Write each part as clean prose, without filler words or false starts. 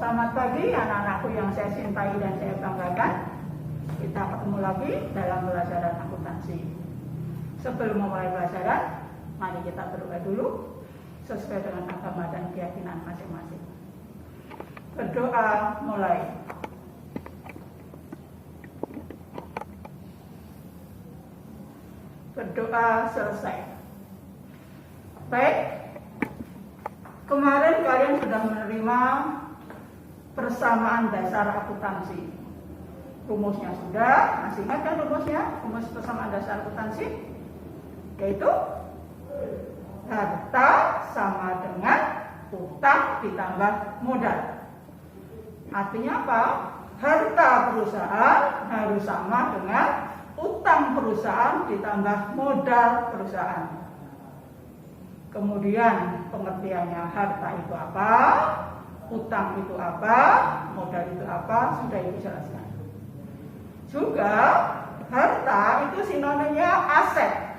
Selamat pagi anak-anakku yang saya cintai dan saya banggakan. Kita ketemu lagi dalam pelajaran akuntansi. Sebelum memulai pelajaran, mari kita berdoa dulu sesuai dengan agama dan keyakinan masing-masing. Berdoa mulai. Berdoa selesai. Baik, kemarin kalian sudah menerima persamaan dasar akuntansi. Rumusnya sudah, masih ingat kan rumusnya? Rumus persamaan dasar akuntansi yaitu harta sama dengan utang ditambah modal. Artinya apa? Harta perusahaan harus sama dengan utang perusahaan ditambah modal perusahaan. Kemudian pengertiannya harta itu apa? Utang itu apa, modal itu apa, sudah ibu jelaskan. Juga harta itu sinonimnya aset.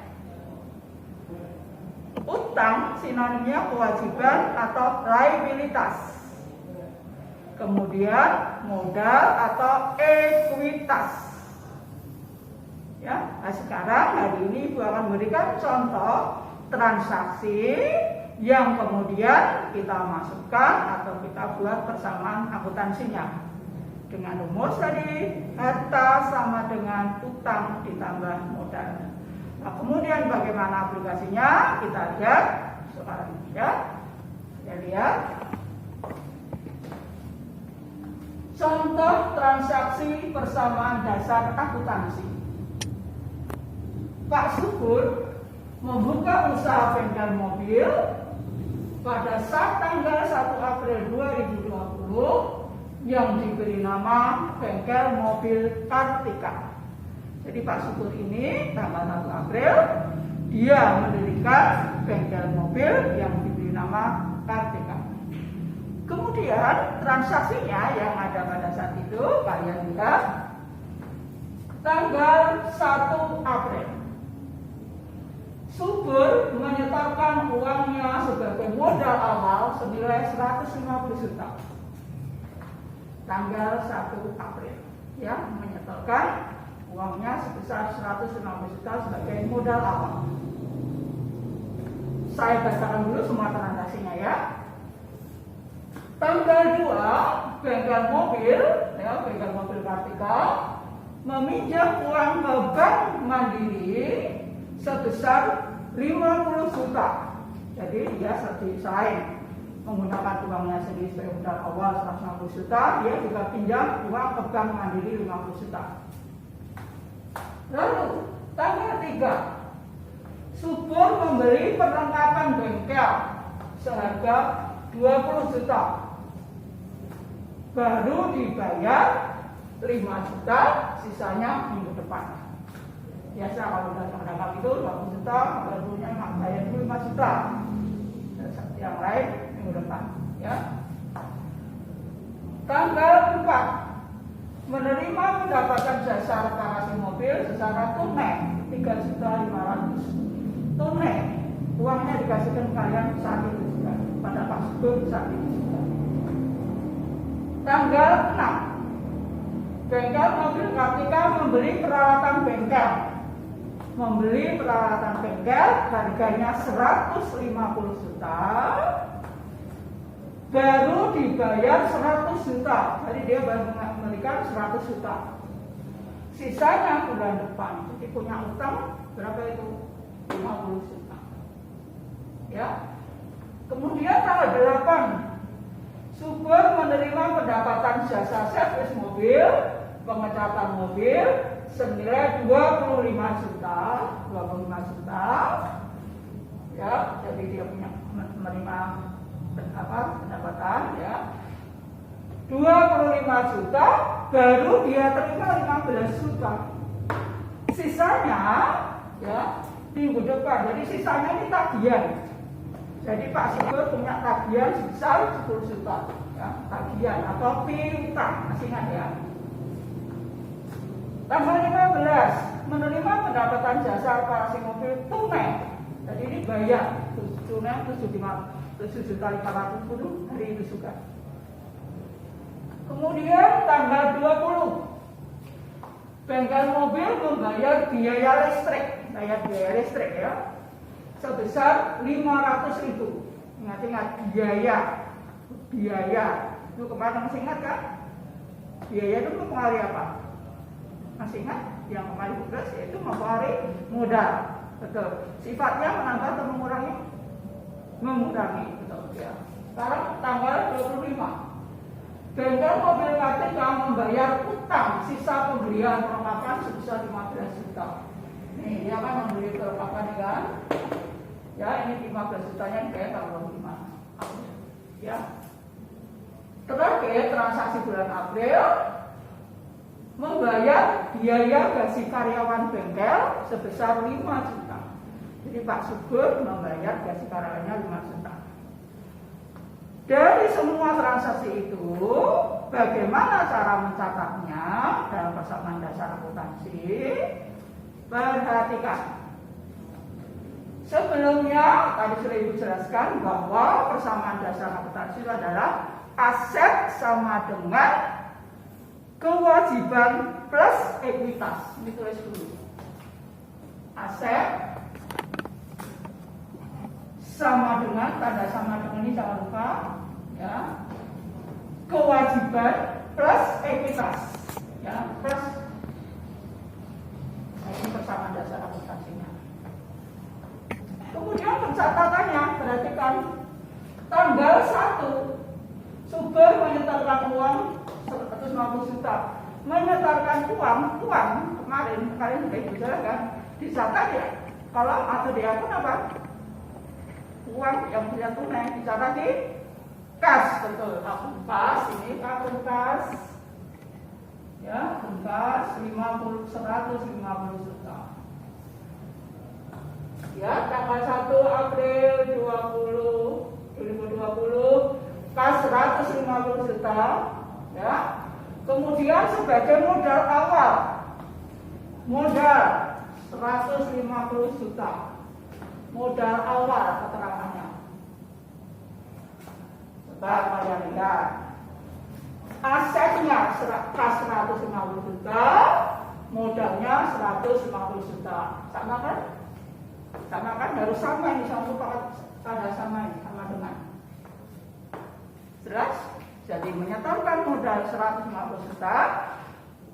Utang sinonimnya kewajiban atau liabilitas. Kemudian modal atau ekuitas. Ya, nah sekarang hari ini ibu akan memberikan contoh transaksi yang kemudian kita masukkan atau kita buat persamaan akuntansinya dengan rumus tadi harta sama dengan utang ditambah modal. Nah, kemudian bagaimana aplikasinya kita lihat sekarang ya. Kita lihat contoh transaksi persamaan dasar akuntansi. Pak Subur membuka usaha bengkel mobil pada saat tanggal 1 April 2020 yang diberi nama Bengkel Mobil Kartika. Jadi Pak Subur ini tanggal 1 April dia mendirikan bengkel mobil yang diberi nama Kartika. Kemudian transaksinya yang ada pada saat itu kalian lihat tanggal 1 April. Subur menyetorkan uangnya sebagai modal awal senilai 150 juta. Tanggal 1 April, ya, menyetorkan uangnya sebesar 150 juta sebagai modal awal. Saya bacakan dulu semua transaksinya ya. Tanggal 2, bengkel mobil, ya, bengkel mobil Kartika meminjam uang ke Bank Mandiri sebesar 50 juta. Jadi dia selain menggunakan uangnya sendiri sebagai modal awal 150 juta, dia juga pinjam uang ke Bank Mandiri 50 juta. Lalu tanggal 3, Subur membeli perlengkapan bengkel seharga 20 juta. Baru dibayar 5 juta, sisanya minggu depan. Biasa kalau udah mendapat itu 20 juta, barunya bayar 5 juta. Yang lain minggu depan, ya. Tanggal 4 menerima pendapatan jasa reparasi mobil secara tunai 3.500.000. Tunai, uangnya dikasihkan kalian saat itu juga pada Pak Subur saat itu juga. Tanggal 6, bengkel mobil Kartika membeli peralatan bengkel. Membeli peralatan bengkel harganya 150 juta, baru dibayar 100 juta. Jadi dia baru memberikan 100 juta. Sisanya bulan depan. Jadi punya utang berapa itu? 50 juta. Ya. Kemudian tanggal 8, Subur menerima pendapatan jasa servis mobil, pengecatan mobil senilai 25 juta. Ya, jadi dia punya menerima pendapatan ya 25 juta, baru dia terima 15 juta. Sisanya ya minggu depan. Jadi sisanya ini tagihan. Jadi Pak Subur punya tagihan sebesar 10 juta ya, tagihan atau piutang, masih ingat ya. Tanggal 15 menerima pendapatan jasa reparasi mobil tunai. Jadi ini bayar tunai 7.500.000 hari itu juga. Kemudian tanggal 20 bengkel mobil membayar biaya listrik ya sebesar 500.000. Ingat-ingat biaya itu kemarin masih ingat kan? Biaya itu mempengaruhi apa? Masih ingat? Yang kemarin tugas yaitu mempengaruhi modal. Betul. Sifatnya menambah atau mengurangi? Mengurangi, betul ya. Sekarang tanggal 25 bengkel mobil KTK membayar utang sisa pembelian perlengkapan sebesar 15 juta. Nih, dia kan membeli perlengkapan kan? Ya, ini 15 jutanya kayak tanggal 5 April. Ya. Terakhir transaksi bulan April membayar biaya gaji karyawan bengkel sebesar 5 juta. Jadi Pak Subur membayar gaji karyawannya 5 juta. Dari semua transaksi itu, bagaimana cara mencatatnya dalam persamaan dasar akuntansi? Perhatikan. Sebelumnya tadi sudah Ibu jelaskan bahwa persamaan dasar akuntansi itu adalah aset sama dengan kewajiban plus ekuitas. Ini tulis dulu. Aset sama dengan, tanda sama dengan ini jangan lupa ya, kewajiban plus ekuitas ya, plus. Nah, ini persamaan dasar akuntansinya. Kemudian pencatatannya, perhatikan tanggal 1 Subur menyetorkan uang 150 juta. Menyetorkan uang kemarin sudah Ibu jelaskan dicatat ya, kalau atau di akun apa? Uang yang punya tunai dicatat di kas, betul. Akun kas, ini akun kas ya, akun kas 150 juta ya, tanggal 1 April 2020 kas 150 juta ya. Kemudian sebagai modal awal 150 juta modal awal keterangannya. Coba kalian lihat asetnya kas 150 juta, modalnya 150 juta. Sama kan? Sama kan? Harus sama ini, jangan lupa tanda sama ini, sama dengan. Jelas? Jadi menyetorkan modal 150 juta,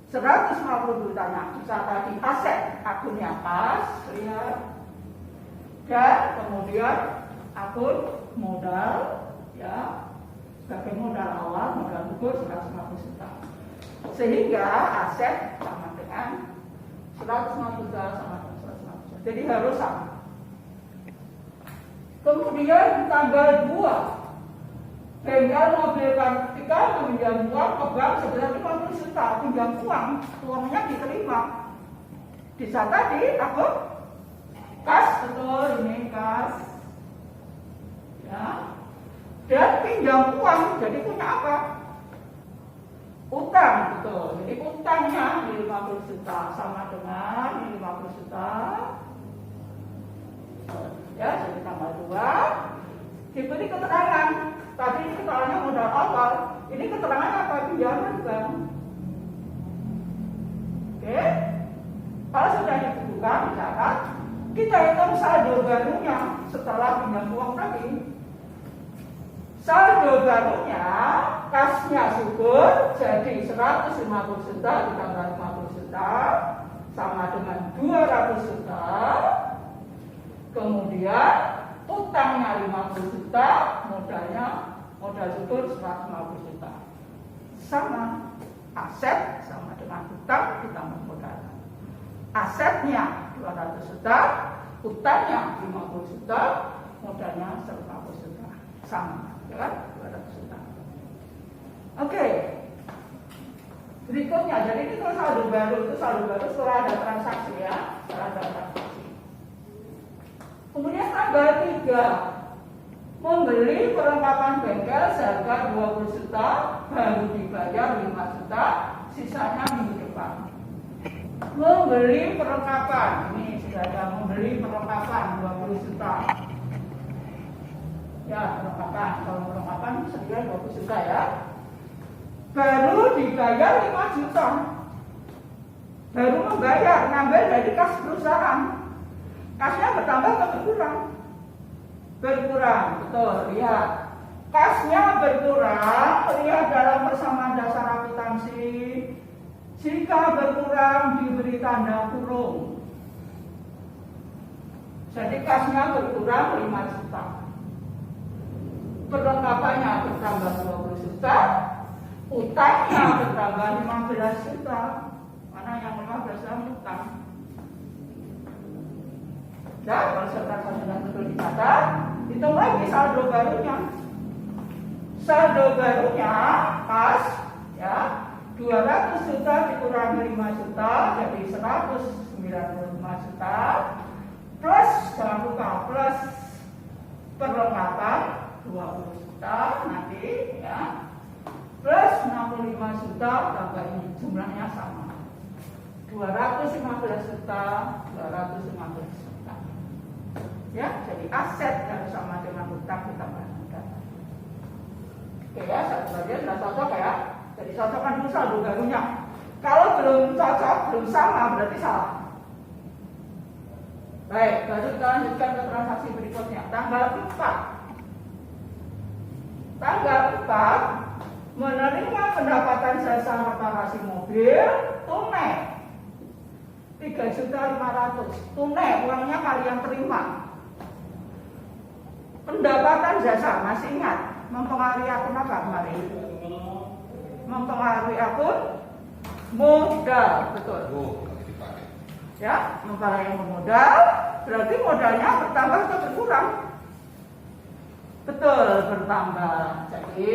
150 jutanya dicatat di aset akunnya kas, lihat. Dan kemudian akun modal ya, sebagai modal awal, modal ukur 150 juta. Sehingga aset sama dengan 150 juta sama dengan 150 juta. Jadi harus sama. Kemudian tanggal 2 bengkel mobil ketika meminjam uang ke bank sebesar 50 juta, pinjam uangnya diterima, dicatat di akun kas, betul, ini kas ya. Dan pinjam uang, jadi punya apa? Utang, betul. Jadi utangnya di 50 juta sama dengan ini 50 juta ya. Jadi tanggal 2 diberi keterangan. Tadi ini keterangannya modal awal, ini keterangan apa? Pinjaman bank. Oke, kalau sudah dibuka, dicatat, kita hitung saldo barunya setelah pinjam uang tadi. Saldo barunya kasnya Subur jadi 150 juta ditambah 50 juta sama dengan 200 juta. Kemudian utangnya 50 juta, modal Subur 150 juta. Sama aset sama dengan utang ditambah modal. Asetnya 200 juta, utangnya 50 juta, modalnya 150 juta. Sama, ya kan? 200 juta. Oke. Berikutnya, jadi ini kalau saldo baru setelah ada transaksi ya, setelah ada transaksi. Kemudian tanggal 3 membeli perlengkapan bengkel seharga 20 juta, baru dibayar 5 juta, sisanya minggu depan. Membeli perlengkapan, ini sudah ada membeli perlengkapan 20 juta. Ya, perlengkapan, kalau perlengkapan sekitar 20 juta ya. baru dibayar 5 juta. Baru membayar, ngambil dari kas perusahaan. Kasnya bertambah atau berkurang? Berkurang, betul, lihat. Kasnya berkurang, lihat dalam persamaan dasar akuntansi. Jika berkurang diberi tanda kurung. Jadi kasnya berkurang 5 juta. Perlengkapannya bertambah 20 juta. Utangnya bertambah 15 juta. Mana yang 15 yang utang? Dan persentase sudah betul dicatat. Hitung lagi saldo barunya. Saldo barunya pas ya 200 juta dikurangi 5 juta jadi 195 juta plus, jangan lupa plus perlengkapan 20 juta nanti ya plus 65 juta tambah ini jumlahnya sama 215 juta 215 juta ya, jadi aset yang sama dengan utang ditambah utang. Oke ya, satu bagian sudah cocok ya. Jadi cocokkan dulu saldo barunya. Kalau belum cocok, belum sama berarti salah. Baik, baru kita lanjutkan ke transaksi berikutnya. Tanggal 4. Tanggal 4 menerima pendapatan jasa reparasi mobil tunai 3.500.000 tunai, uangnya kalian terima. Pendapatan jasa, masih ingat mempengaruhi akun apa kemarin? Mempengaruhi akun modal, betul. Ya, mempengaruhi modal, berarti modalnya bertambah atau berkurang? Betul, bertambah. Jadi,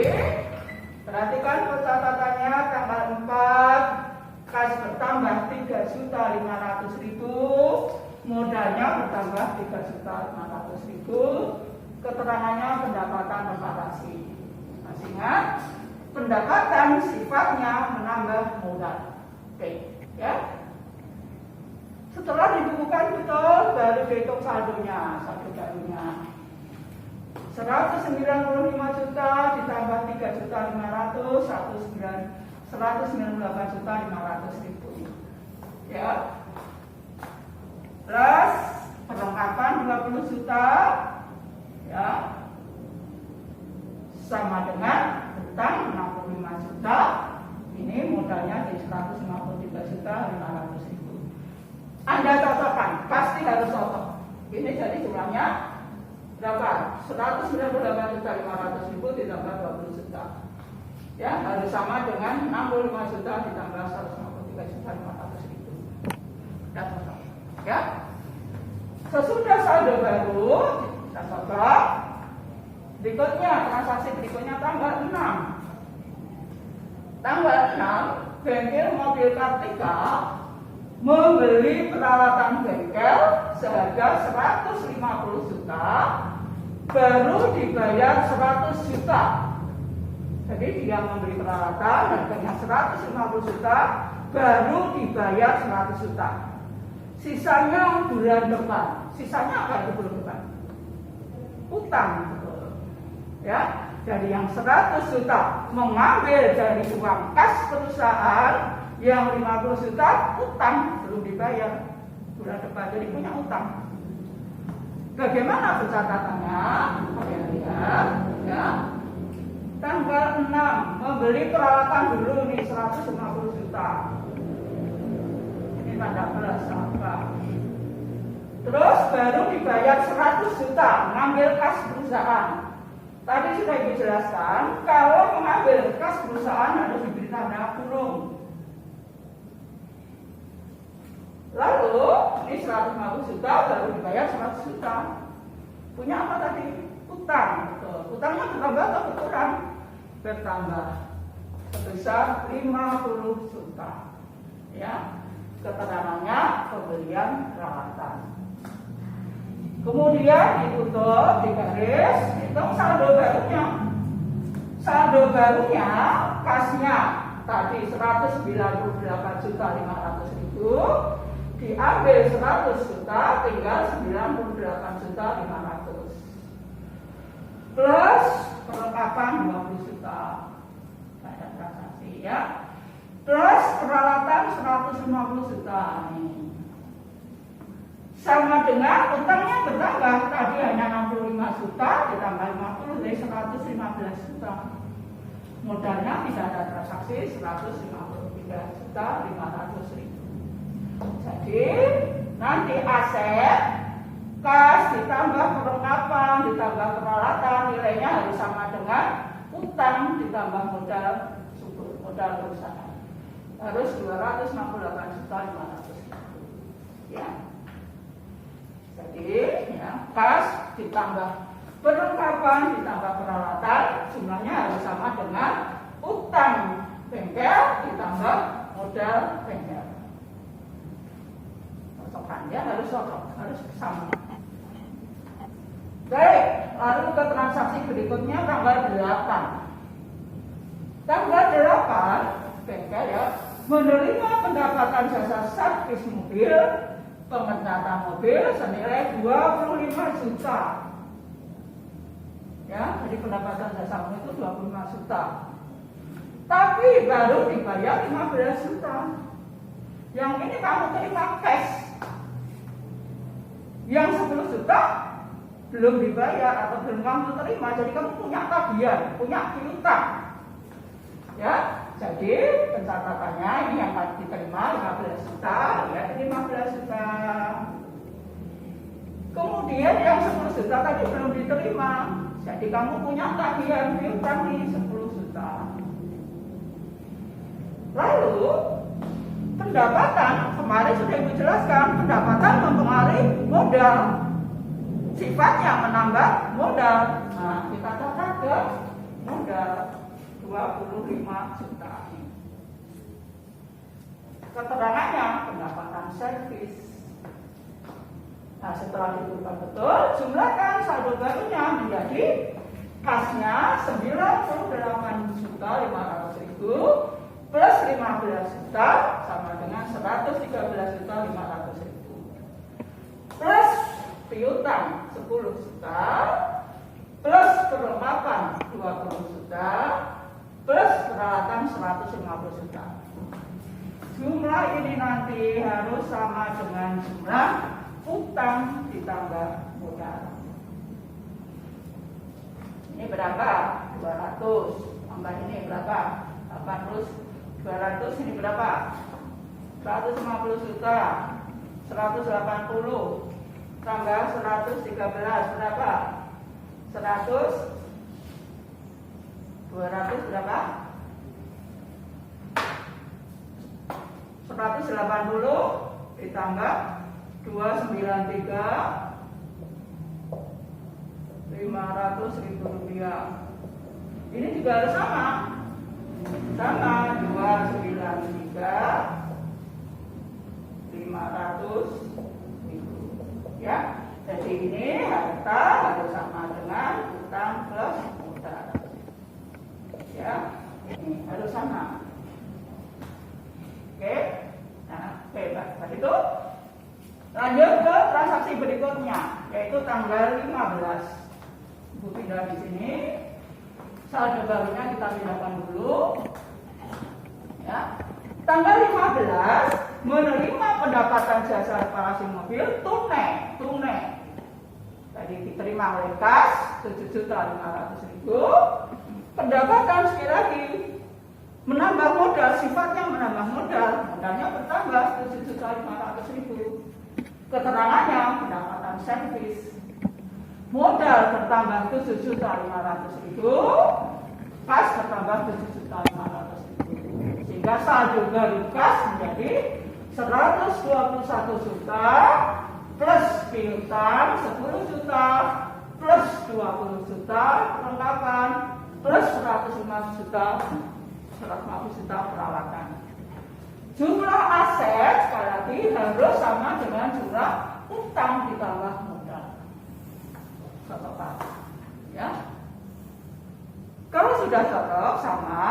perhatikan pencatatannya tanggal 4, kas bertambah 3.500.000, modalnya bertambah 3.500.000. Keterangannya pendapatan reparasi. Masih ingat? Pendapatan sifatnya menambah modal. Oke, ya. Setelah dibukukan betul, baru dihitung saldonya, saldo barunya. 195 juta ditambah 3.500.000, 198.500.000. Ya. Plus perlengkapan 20 juta. Ya, sama dengan utang 65 juta. Ini modalnya di 153.500.000. Anda cocokkan, pasti harus cocok. Ini jadi jumlahnya berapa? 198.500.000 ditambah 20 juta. Ya, harus sama dengan 65 juta ditambah 153.500.000. Sudah cocok. Ya. Sesudah saldo baru cocok. Berikutnya, transaksi berikutnya tanggal 6. Tanggal 6, bengkel mobil Kartika membeli peralatan bengkel seharga 150 juta, baru dibayar 100 juta. Jadi dia membeli peralatan harganya 150 juta, baru dibayar 100 juta. Sisanya bulan depan. Sisanya apa itu bulan depan? Utang, ya. Dari yang 100 juta mengambil dari uang kas perusahaan, yang 50 juta utang belum dibayar bulan depan, jadi punya utang. Bagaimana pencatatannya? Kalian lihat, ya. Tanggal 6 membeli peralatan dulu nih 150 juta. Ini tanda plus apa? Terus baru dibayar 100 juta, mengambil kas perusahaan. Tadi sudah Ibu jelaskan, kalau mengambil kas perusahaan harus diberi tanda kurung. Lalu, ini 150 juta baru dibayar 100 juta. Punya apa tadi? Utang. Betul. Utangnya bertambah atau berkurang? Bertambah. Sebesar 50 juta. Ya. Keterangannya pembelian peralatan. Kemudian ditutup di garis, hitung saldo barunya. Saldo barunya, kasnya tadi 198.500.000, diambil 100 juta, tinggal 98.500. Plus perlengkapan 20 juta. Ada transaksi. dengan utangnya bertambah. Tadi hanya 65 juta ditambah 50 jadi 115 juta. Modalnya bisa ada transaksi 153 juta 500 ribu. Jadi nanti aset kas ditambah perlengkapan ditambah peralatan nilainya harus sama dengan utang ditambah modal perusahaan. Harus 268 juta 500 ribu. Ya. Jadi ya, kas ditambah perlengkapan ditambah peralatan jumlahnya harus sama dengan utang bengkel ditambah modal bengkel. Cocokannya harus cocok, harus sama. Baik, lalu ke transaksi berikutnya tanggal 8. Tanggal 8 bengkel ya menerima pendapatan jasa servis mobil pengecatan mobil senilai 25 juta. Ya, jadi pendapatan jasa mobil itu 25 juta. Tapi baru dibayar 15 juta. Yang ini kamu terima cash. Yang 10 juta belum dibayar atau belum kamu terima, jadi kamu punya tagihan, punya piutang. Ya, jadi pencatatannya ini yang diterima 15 juta, ya 15 juta. Kemudian yang 10 juta tadi belum diterima, jadi kamu punya tagihan piutang nih 10 juta. Lalu pendapatan kemarin sudah Ibu jelaskan, pendapatan mempengaruhi modal, sifatnya menambah modal. Nah, kita catat ke modal 25 juta. Keterangannya pendapatan servis. Nah, setelah ditentukan betul, jumlahkan saldo barunya menjadi kasnya 98 juta 500 ribu plus 15 juta sama dengan 113 juta 500 ribu plus piutang 10 juta plus perlengkapan 20 juta plus peralatan 150 juta. Jumlah ini nanti harus sama dengan jumlah utang ditambah modal. Ini berapa? 200 tambah ini berapa? 80. 200 ini berapa? 150 juta 180 tambah 113 berapa? 100 200 berapa? 180 ditambah 293 500.000 rupiah. Ini juga harus sama 293 500.000 ya. Jadi ini harta harus sama dengan utang plus modal ya, ini harus sama. Oke, nah hebat. Tadi itu lanjut ke transaksi berikutnya yaitu tanggal 15. Ibu pindah di sini. Saldo barunya kita pindahkan dulu. Ya. Tanggal 15 menerima pendapatan jasa reparasi mobil tunai. Tadi diterima oleh kas 7.500.000. Pendapatan sekali lagi menambah modal, sifatnya menambah modal. Modalnya bertambah 7.500.000. Keterangannya pendapatan servis. Modal bertambah 7.500.000, kas bertambah 7.500.000, sehingga saldo baru kas menjadi 121 juta plus piutang 10 juta plus 20 juta perlengkapan plus 150 juta peralatan. Jumlah aset sekali lagi harus sama dengan jumlah utang ditambah modal. Cocok ya. Kalau sudah cocok sama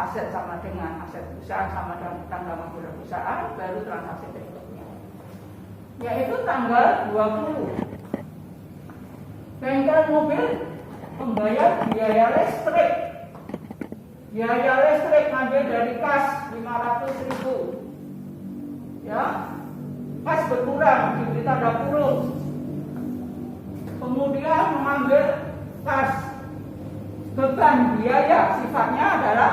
aset sama dengan aset perusahaan sama dengan utang dalam modal perusahaan, baru transaksi berikutnya yaitu tanggal 20. Bengkel mobil membayar biaya listrik. Biaya listrik ngambil dari kas 500.000 ya. Kas berkurang diberi tanda kurung kemudian mengambil kas. Beban biaya sifatnya adalah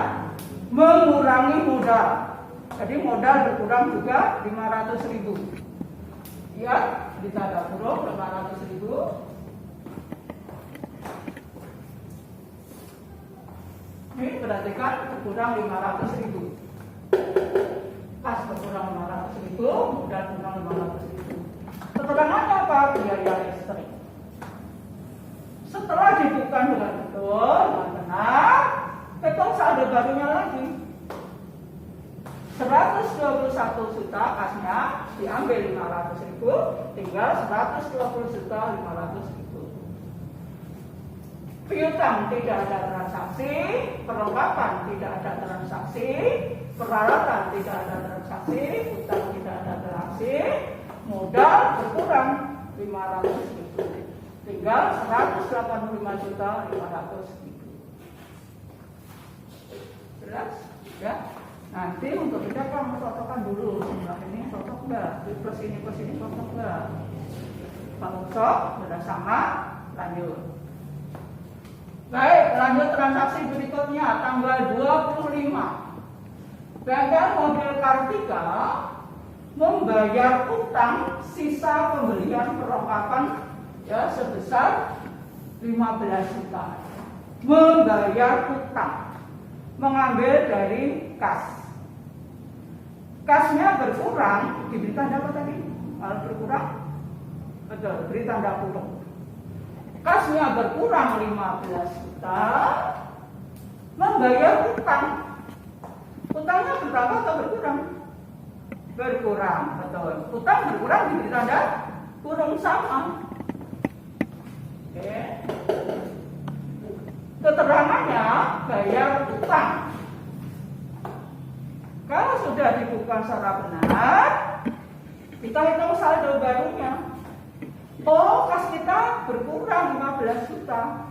mengurangi modal. Jadi modal berkurang juga 500.000. Ya, di tanda kurung 500.000. Ini berarti kan berkurang 500.000. Kas berkurang 500.000, modal berkurang 500.000. Keterangannya apa? Biaya listrik. Setelah dibuka dengan betul, dengan benar, hitung saldo barunya lagi. 121 juta kasnya diambil 500.000, tinggal 120 juta 500.000. Piutang tidak ada transaksi, perlengkapan tidak ada transaksi, peralatan tidak ada transaksi, utang tidak ada transaksi, modal berkurang 500.000, tinggal 185 juta 500.000. Jelas? Ya. Nanti untuk kita kamu cocokkan dulu jumlah ini cocok enggak, plus ini cocok enggak. Kalau cocok sudah sama, lanjut. Baik, lanjut transaksi berikutnya tanggal 25. Bengkel Mobil Kartika membayar utang sisa pembelian perlengkapan ya sebesar 15 juta. Membayar utang, mengambil dari kas. Kasnya berkurang, diberi tanda apa tadi? Kalau berkurang, betul, beri tanda kurung. Kasnya berkurang 15 juta, membayar utang. Utangnya berapa atau berkurang? Berkurang, betul. Utang berkurang diberi tanda kurung sama. Oke. Keterangannya bayar utang. Kalau sudah dibuka secara benar, kita hitung saldo barunya. Oh, kas kita berkurang 15 juta.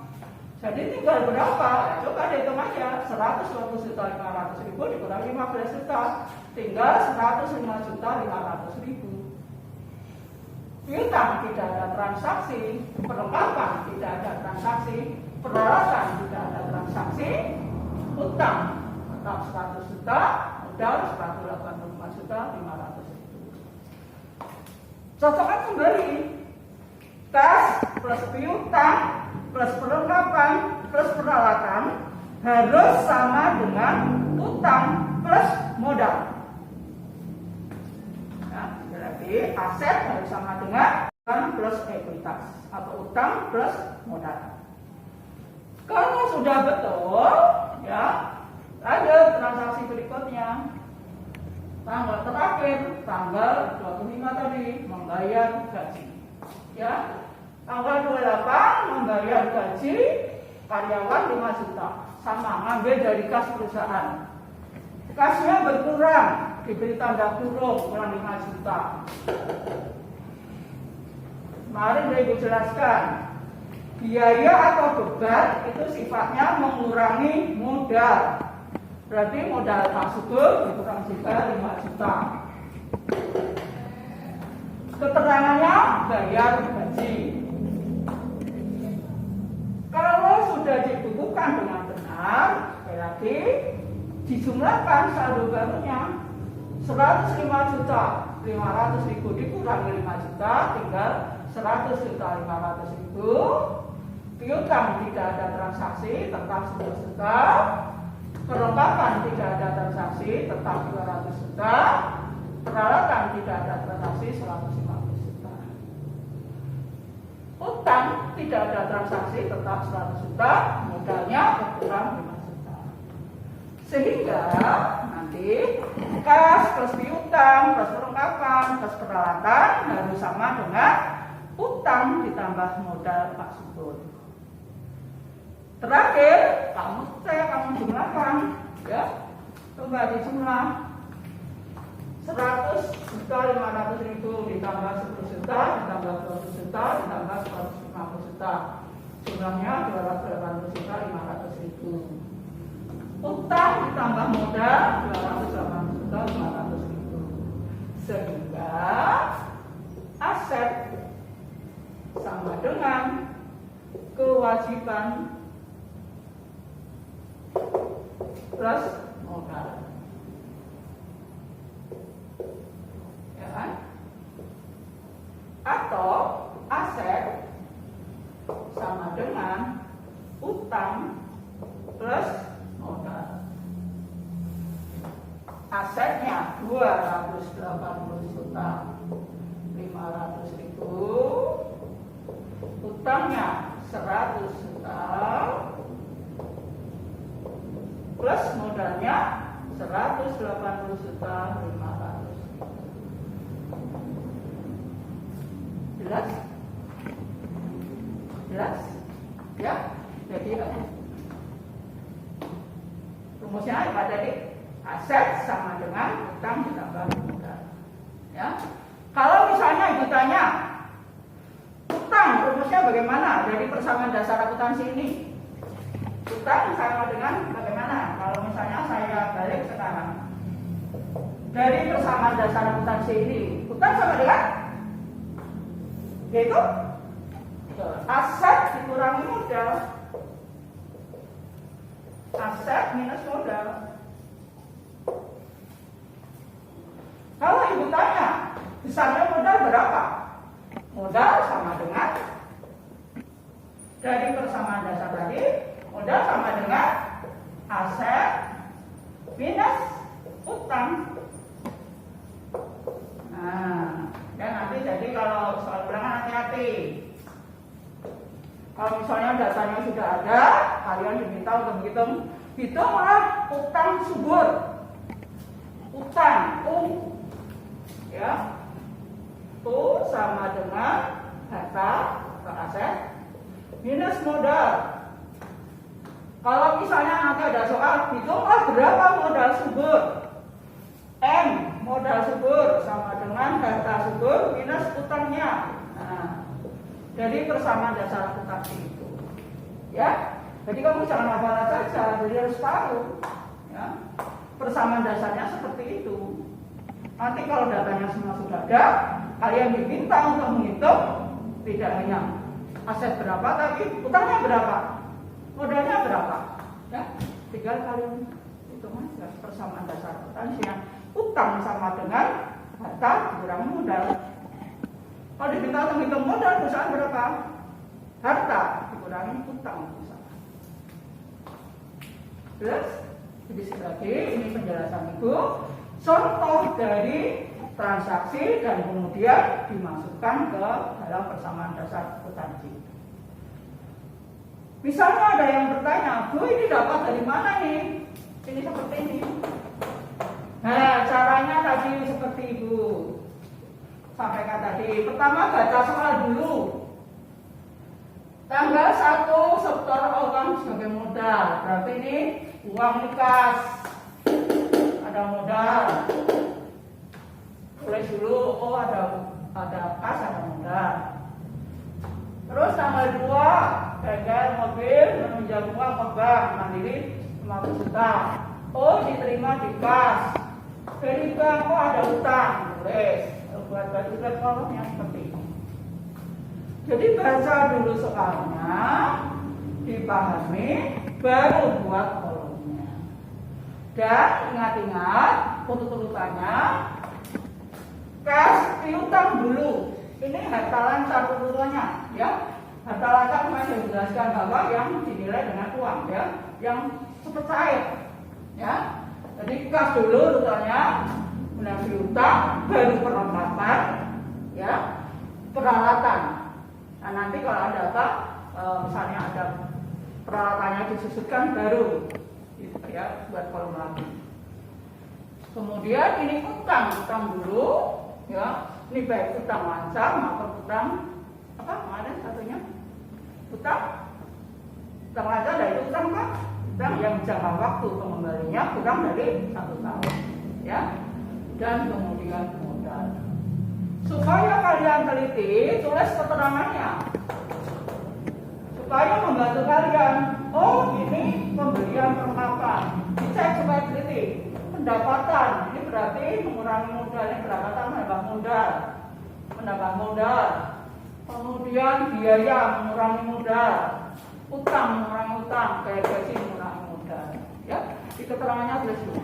Jadi tinggal berapa? Coba dihitung aja. 120 juta 500.000 dikurang 15 juta. Tinggal 105 juta 500.000. Piutang tidak ada transaksi, perlengkapan tidak ada transaksi, peralatan tidak ada transaksi, utang tetap 100 juta, modal 185 juta 500.000. Cocokkan kembali. Kas plus piutang plus perlengkapan plus peralatan harus sama dengan utang plus modal. Nah, berarti aset harus sama dengan utang plus ekuitas atau utang plus modal. Kalau sudah betul, ya, ada transaksi berikutnya. Tanggal terakhir, tanggal 25 tadi, membayar gaji. Ya, tanggal 28 membayar gaji karyawan 5 juta. Sama, ngambil dari kas perusahaan. Kasnya berkurang, diberi tanda kurung, kurang 5 juta. Mari Ibu jelaskan. Biaya atau beban itu sifatnya mengurangi modal. Berarti modal tersebut dikurang juga 5 juta. Keterangannya bayar gaji. Kalau sudah dibukukan dengan benar, sekali lagi dijumlahkan saldo barunya 105 juta 500.000 dikurang 5 juta, tinggal 100 juta 500.000. Piutang tidak ada transaksi, tetap 11 juta. Perlengkapan tidak ada transaksi, tetap 200 juta. Peralatan tidak ada transaksi, 150 juta. Utang tidak ada transaksi, tetap 100 juta. Modalnya berkurang 5 juta. Sehingga nanti kas plus piutang plus perlengkapan plus peralatan harus sama dengan utang ditambah modal Pak Subur. Terakhir, kamu jumlahkan, ya, coba dijumlah 100 juta 500.000 ditambah 10 juta ditambah 20 juta ditambah 150 juta, jumlahnya 280 juta 500.000. Utang ditambah modal 280 juta 500.000, sehingga aset sama dengan kewajiban plus modal. Ya kan? Atau aset sama dengan utang plus modal. Asetnya 280 juta 500.000, utangnya 100 juta plus modalnya 180 juta 500. Jelas? Jelas? Ya? Jadi rumusnya apa tadi? Aset sama dengan utang ditambah modal. Ya. Kalau misalnya ibu tanya, utang rumusnya bagaimana dari persamaan dasar akuntansi ini? Utang sama dengan bagaimana? Kalau misalnya saya balik sekarang, dari persamaan dasar akuntansi ini, utang sama dengan yaitu aset dikurangi modal. Aset minus modal. Kalau ibu tanya, besarnya modal berapa? Modal sama dengan dari persamaan dasar tadi, modal sama dengan aset minus utang. Nah, dan nanti jadi kalau soal ulangan hati-hati. Kalau misalnya datanya sudah ada, kalian diminta untuk hitunglah utang subur. Utang, ya, sama dengan harta atau aset minus modal. Kalau misalnya nanti ada soal, hitunglah berapa modal subur. M modal subur sama dengan harta subur minus utangnya. Nah, jadi persamaan dasar akuntansi itu, ya. Jadi kamu jangan hafal saja, jadi harus tahu, ya. Persamaan dasarnya seperti itu. Nanti kalau datanya semua sudah ada, kalian diminta untuk menghitung tidak hanya aset berapa, tapi utangnya berapa, modalnya berapa, ya. Tinggal kalian hitung aja persamaan dasar akuntansinya. Utang sama dengan harta dikurangi modal. Kalau diminta untuk hitung modal perusahaan berapa? Harta dikurangi utang perusahaan. Terus, jadi sekali lagi ini penjelasan Ibu. Contoh dari transaksi dan kemudian dimasukkan ke dalam persamaan dasar akuntansi. Misalnya ada yang bertanya, Bu, ini dapat dari mana nih? Ini seperti ini. Nah, caranya tadi seperti Ibu sampaikan tadi. Pertama baca soal dulu. Tanggal 1 setor uang sebagai modal. Berarti ini uang kas. Ada modal. Tulis dulu, oh ada kas, ada modal. Terus tanggal 2 bengkel mobil meminjam uang ke bank mandiri 50 juta. Oh diterima di kas. Dari bank kok ada utang, tulis. Buat kolomnya seperti ini. Jadi baca dulu soalnya, dipahami, baru buat kolomnya. Dan ingat-ingat urut-urutannya, kas piutang dulu. Ini harta lancar urutannya, ya. Harta lancar kemarin saya jelaskan bahwa yang dinilai dengan uang, ya, yang cepat cair, ya. Jadi kas dulu urutannya, kemudian piutang, baru perlengkapan, ya, peralatan. Nah nanti kalau ada apa, misalnya ada peralatannya disusutkan baru, ya, buat kolom lagi. Kemudian ini utang dulu, ya. Ini baik utang lancar maupun utang apa kemarin satunya utang lancar dari utang kan utang yang jangka waktu pengembalinya kurang dari 1 tahun, ya. Dan kemudian modal. Supaya kalian teliti, tulis keterangannya supaya membantu kalian. Oh ini pembelian perlengkapan, dicek supaya teliti. Pendapatan, ini berarti mengurangi modal, ini pendapatan menambah modal. Kemudian biaya mengurangi modal, utang mengurangi utang, kayak gaji mengurangi modal. Ya, di keterangannya tulis dulu.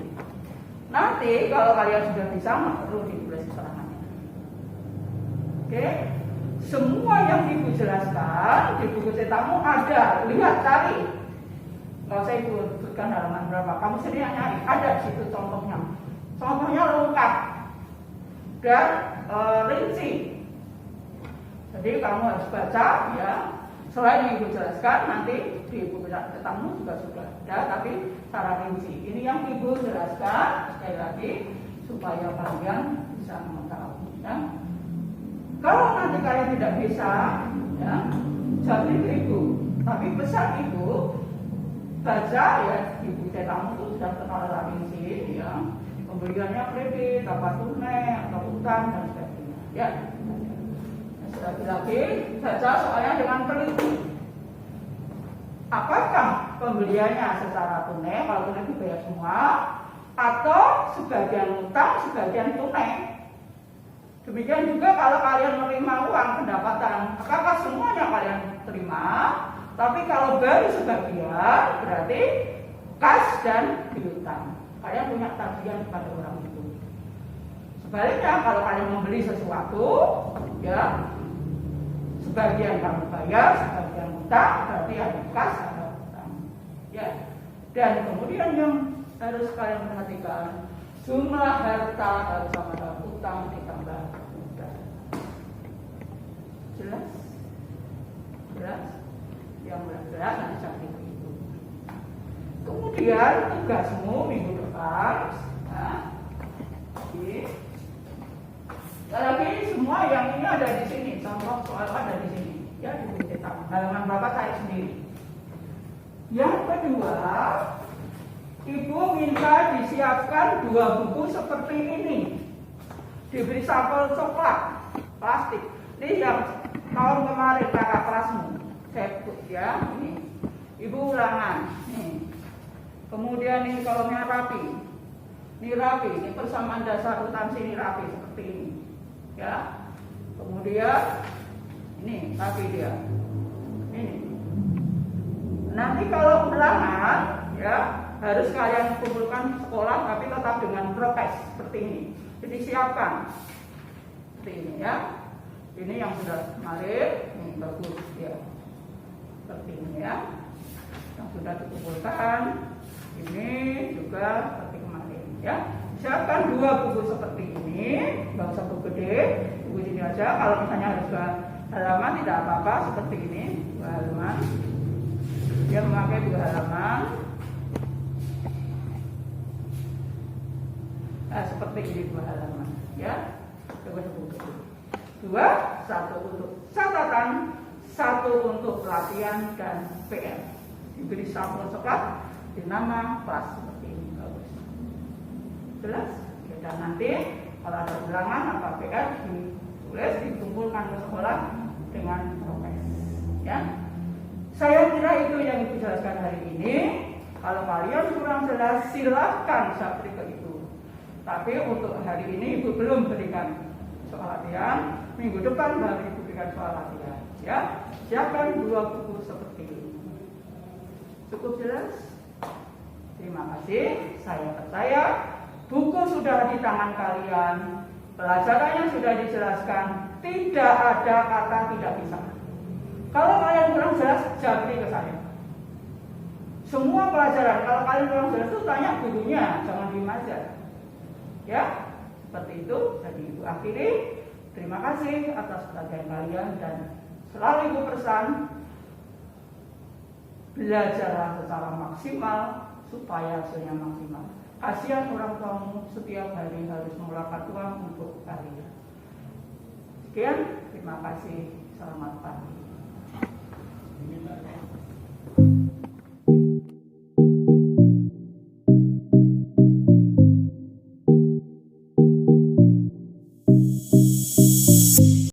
Nanti kalau kalian sudah bisa, nggak perlu ditulis keterangannya. Oke, semua yang ibu jelaskan di buku cetakmu ada. Lihat, cari. Nggak usah ibu sebutkan halaman berapa. Kamu sendiri yang nyari. Ada di situ contohnya. Contohnya lengkap dan rinci. Jadi kamu harus baca ya. Selain yang ibu jelaskan, nanti di buku cetakmu juga sudah ada, tapi secara rinci. Ini yang ibu jelaskan sekali lagi supaya kalian bisa mengetahui. Ya. Kalau nanti kalian tidak bisa, ya, jadi ke ibu. Tapi pesan ibu baca ya di buku cetakmu itu sudah tertera rinci, ya. Pembeliannya kredit, apa tunai, atau utang dan sebagainya. Ya. Lagi-lagi baca soalnya dengan teliti. Apakah pembeliannya secara tunai, kalau tunai dibayar semua, atau sebagian utang, sebagian tunai? Demikian juga kalau kalian menerima uang pendapatan, apakah semuanya kalian terima? Tapi kalau baru sebagian, berarti kas dan piutang. Kalian punya tagihan kepada orang itu. Sebaliknya kalau kalian membeli sesuatu, ya sebagian kamu bayar, sebagian utang, berarti ada kas, ada utang. Ya. Dan kemudian yang harus kalian perhatikan, jumlah harta harus sama dengan utang ditambah utang. Jelas? Jelas? Yang jelas nanti sampai itu. Kemudian tugasmu minggu depan, lagi semua yang ini ada di sini, contoh soal ada di sini, ya di buku cetak. Halaman berapa saya sendiri. Yang kedua, ibu minta disiapkan 2 buku seperti ini, diberi sampel coklat, plastik. Ini yang tahun kemarin kakak kelasmu, saya put ya, ini. Ibu ulangan, nih. Kemudian ini kolomnya rapi, ini rapi, ini persamaan dasar akuntansi ini rapi seperti ini. Ya, kemudian ini tapi dia ini nanti kalau ulangan ya harus kalian kumpulkan sekolah tapi tetap dengan prokes seperti ini. Jadi siapkan seperti ini ya. Ini yang sudah kemarin, ini bagus ya seperti ini ya, yang sudah dikumpulkan. Ini juga seperti kemarin ya. Siapkan 2 buku seperti ini, nggak usah buku gede, buku sini aja. Kalau misalnya harus 2 halaman tidak apa-apa, seperti ini 2 halaman. Dia memakai 2 halaman. Nah, seperti ini 2 halaman, ya. Coba buku. 2, 1 untuk catatan, 1 untuk pelatihan dan PR. Diberi sampel coklat, di nama kelas seperti ini. Jelas? Ya, dan nanti kalau ada ulangan apa PR ditulis, dikumpulkan ke sekolah dengan prokes. Ya, saya kira itu yang ibu jelaskan hari ini. Kalau kalian kurang jelas silahkan sapri ke ibu. Tapi untuk hari ini ibu belum berikan soal latihan. Minggu depan baru ibu berikan soal latihan. Ya, siapkan 2 buku seperti ini. Cukup jelas? Terima kasih. Saya percaya buku sudah di tangan kalian, pelajarannya sudah dijelaskan, tidak ada kata tidak bisa. Kalau kalian kurang jelas, japri ke saya. Semua pelajaran, kalau kalian kurang jelas itu tanya gurunya, jangan diem aja. Ya, seperti itu. Jadi ibu akhiri. Terima kasih atas perhatian kalian dan selalu ibu pesan, belajarlah secara maksimal supaya hasilnya maksimal. Kasihan orang tuamu setiap hari harus mengeluarkan uang untuk kalian. Sekian, terima kasih. Selamat pagi.